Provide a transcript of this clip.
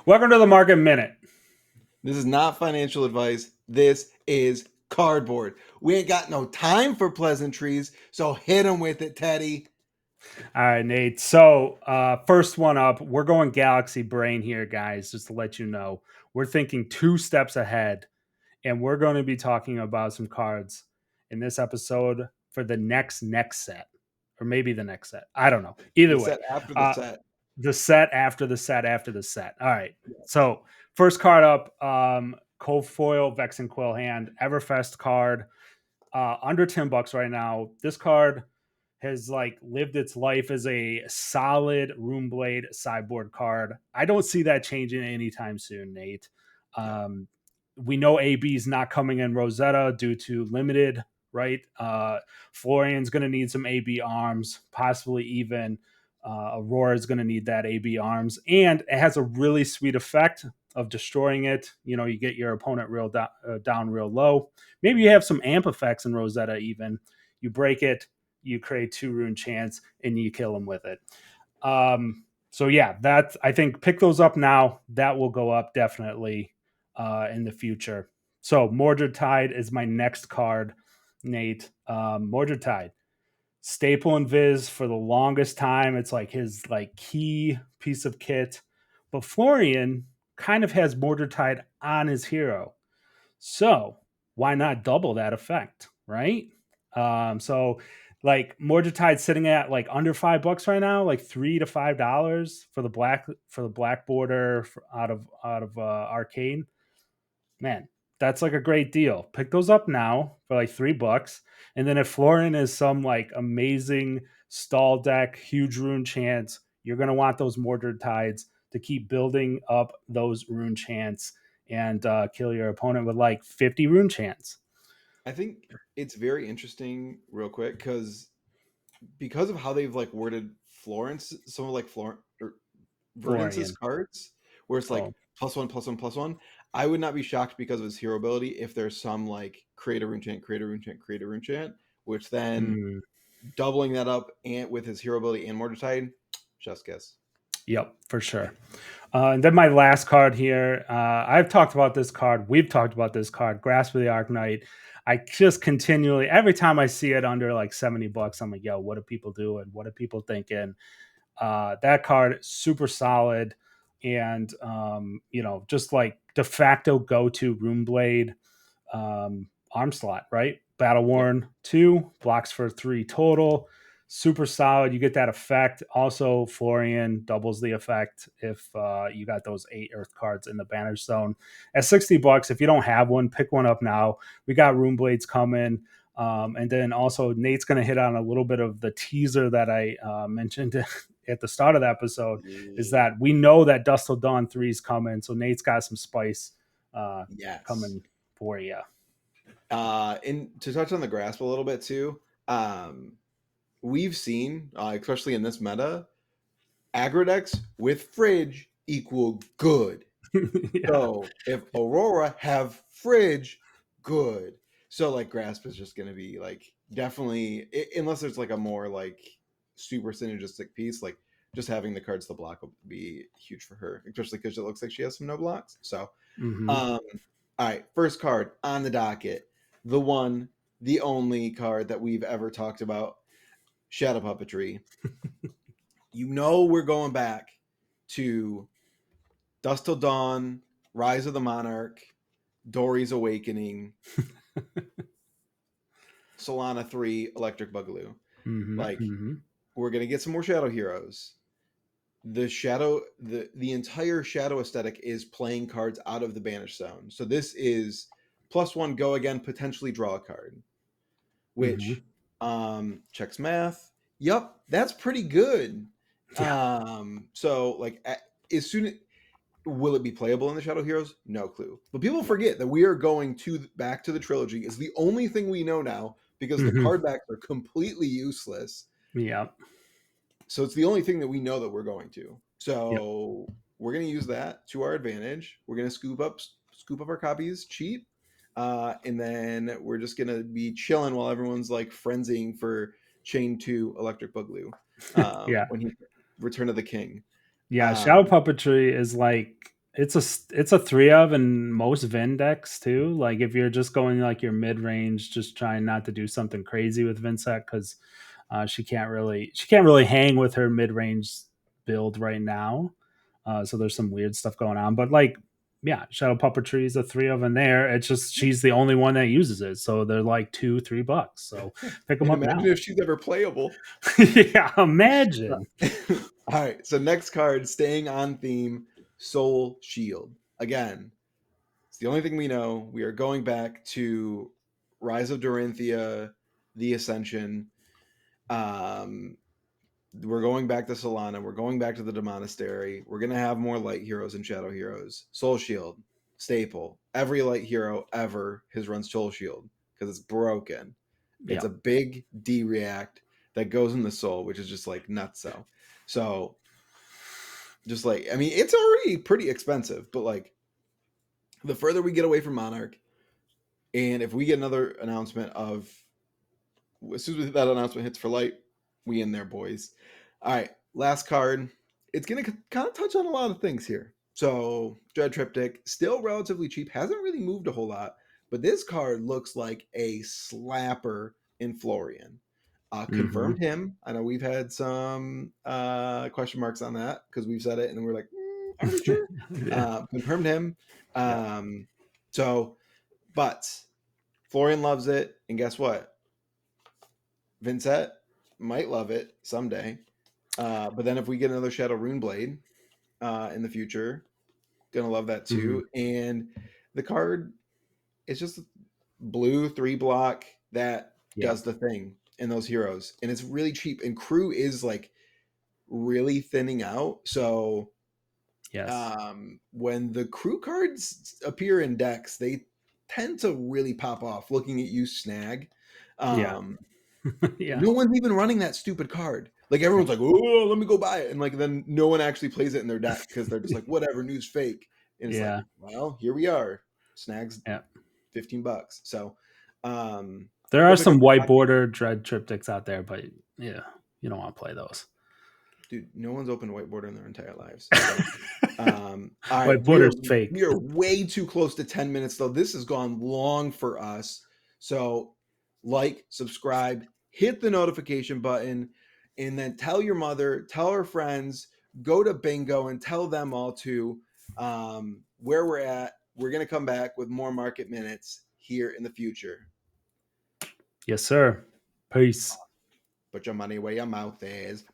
Welcome to the Market Minute. This is not financial advice. This is cardboard. We ain't got no time for pleasantries, so hit them with it, Teddy. All right, Nate. So, first one up, we're going Galaxy Brain here, guys, just to let you know. We're thinking 2 steps ahead, and we're going to be talking about some cards in this episode for the next set, or maybe the next set. I don't know. The Either way, set after the uh, set. the set after the set after the set. All right. So, first card up, Cold Foil Vexen Quill Hand, Everfest card, under $10 right now. This card has like lived its life as a solid Runeblade sideboard card. I don't see that changing anytime soon, Nate. Yeah. We know AB is not coming in Rosetta due to limited, right? Florian's going to need some AB arms, possibly even Aurora is going to need that AB arms, and it has a really sweet effect of destroying it. You know, you get your opponent down real low. Maybe you have some amp effects in Rosetta even. You break it, you create 2 rune chance, and you kill them with it. So yeah, that I think pick those up now. That will go up definitely in the future. So Mordred Tide is my next card, Nate. Mordred Tide, staple and Viz for the longest time. It's like his like key piece of kit. But Florian kind of has Mordred Tide on his hero. So why not double that effect, right? So like Mordred sitting at like under $5 right now, like $3 to $5 for the black border out of Arcane. Man, that's like a great deal. Pick those up now for like $3. And then if Florian is some like amazing stall deck, huge rune chance, you're gonna want those Mordred Tides to keep building up those rune chants and kill your opponent with like 50 rune chants. I think it's very interesting, real quick, because of how they've like worded Florence, some of like Verdance's Florian. cards, where it's like Oh, +1, +1, +1. I would not be shocked because of his hero ability if there's some like create a rune chant, create a rune chant, create a rune chant, which then mm, doubling that up and with his hero ability and Mordecai, just guess. yep, for sure. And then my last card here. I've talked about this card. We've talked about this card, Grasp of the Arknight. I just continually, every time I see it under like $70, I'm like, yo, what are people doing? What are people thinking? That card, super solid. And, just like de facto go to Runeblade arm slot, right? Battle Yep. Worn 2, blocks for 3 total. Super solid. You get that effect. Also, Florian doubles the effect if you got those 8 Earth cards in the Banish Zone. At $60, if you don't have one, pick one up now. We got Runeblades coming. And then also, Nate's going to hit on a little bit of the teaser that I mentioned at the start of the episode is Yeah. that we know that Dust Till Dawn 3 is coming. So Nate's got some spice Yes. coming for you. And to touch on the grasp a little bit too, we've seen, especially in this meta, aggro decks with fridge equal good. Yeah. So if Aurora have fridge, good. So like grasp is just gonna be like definitely unless there's like a more like super synergistic piece, like just having the cards to block will be huge for her, especially because it looks like she has some no blocks. So Mm-hmm. all right, first card on the docket, the one, the only card that we've ever talked about, Shadow Puppetry. You know we're going back to Dust Till Dawn, Rise of the Monarch, Dory's Awakening, Solana 3, Electric Boogaloo. Mm-hmm. Like, Mm-hmm. we're gonna get some more Shadow Heroes. The entire Shadow aesthetic is playing cards out of the Banish Zone. So this is +1 go again, potentially draw a card, Mm-hmm. which checks math. Yup, that's pretty good. Yeah. So like as soon will it be playable in the Shadow Heroes? No clue. But people forget that we are going to back to the trilogy. Is the only thing we know now because the Mm-hmm. card backs are completely useless. Yeah. So it's the only thing that we know that we're going to. Yep. So we're going to use that to our advantage. We're going to scoop up our copies cheap, and then we're just going to be chilling while everyone's like frenzying for Chain Two Electric Boogaloo Yeah. when he Return of the King. Yeah. Shadow Um, puppetry is like it's a three of in most Vin decks too. Like if you're just going like your mid range, just trying not to do something crazy with Vinsec because she can't really hang with her mid range build right now. So there's some weird stuff going on. But like yeah, Shadow Puppetry is a three of in there. It's just she's the only one that uses it, so they're like $2-3. So pick them And up imagine now. if she's ever playable. Yeah, imagine. All right. So next card, staying on theme, Soul Shield. Again, it's the only thing we know. We are going back to Rise of Dorinthia, the Ascension. Um, we're going back to Solana. We're going back to the Monastery. We're gonna have more light heroes and shadow heroes. Soul Shield, staple. Every light hero ever has run Soul Shield because it's broken. It's Yeah, a big D react that goes in the soul, which is just like nuts. So just like I mean, it's already pretty expensive, but like the further we get away from Monarch, and if we get another announcement of as soon as that announcement hits for light, we in there, boys. All right, last card. It's gonna kind of touch on a lot of things here. So Dread Triptych, still relatively cheap, hasn't really moved a whole lot, but this card looks like a slapper in Florian. mm-hmm. Confirmed him. I know we've had some question marks on that because we've said it and then we're like, are we sure? Yeah, Confirmed him. yeah, Um, so, but Florian loves it, and guess what? Vincent might love it someday. But then if we get another Shadow Rune Blade in the future, gonna love that mm-hmm. too. And the card is just blue 3 block that Yeah, does the thing in those heroes, and it's really cheap. And crew is like really thinning out, so yes, when the crew cards appear in decks, they tend to really pop off. Looking at you, Snag. yeah, Um, yeah, No one's even running that stupid card. Like everyone's like, "Oh, let me go buy it," and like then no one actually plays it in their deck because they're just like, "Whatever, news fake." And it's like, yeah, well, here we are. Snags yeah. $15. So, There go are pick up some your white copy, border dread triptychs out there, but yeah, you don't want to play those. dude. No one's opened a whiteboard in their entire lives. So, all right, White border's fake. we are way too close to 10 minutes though. This has gone long for us. So, like, subscribe, hit the notification button, and then tell your mother, tell her friends, go to bingo and tell them all to where we're at. We're gonna come back with more market minutes here in the future. Yes, sir. Peace. Put your money where your mouth is.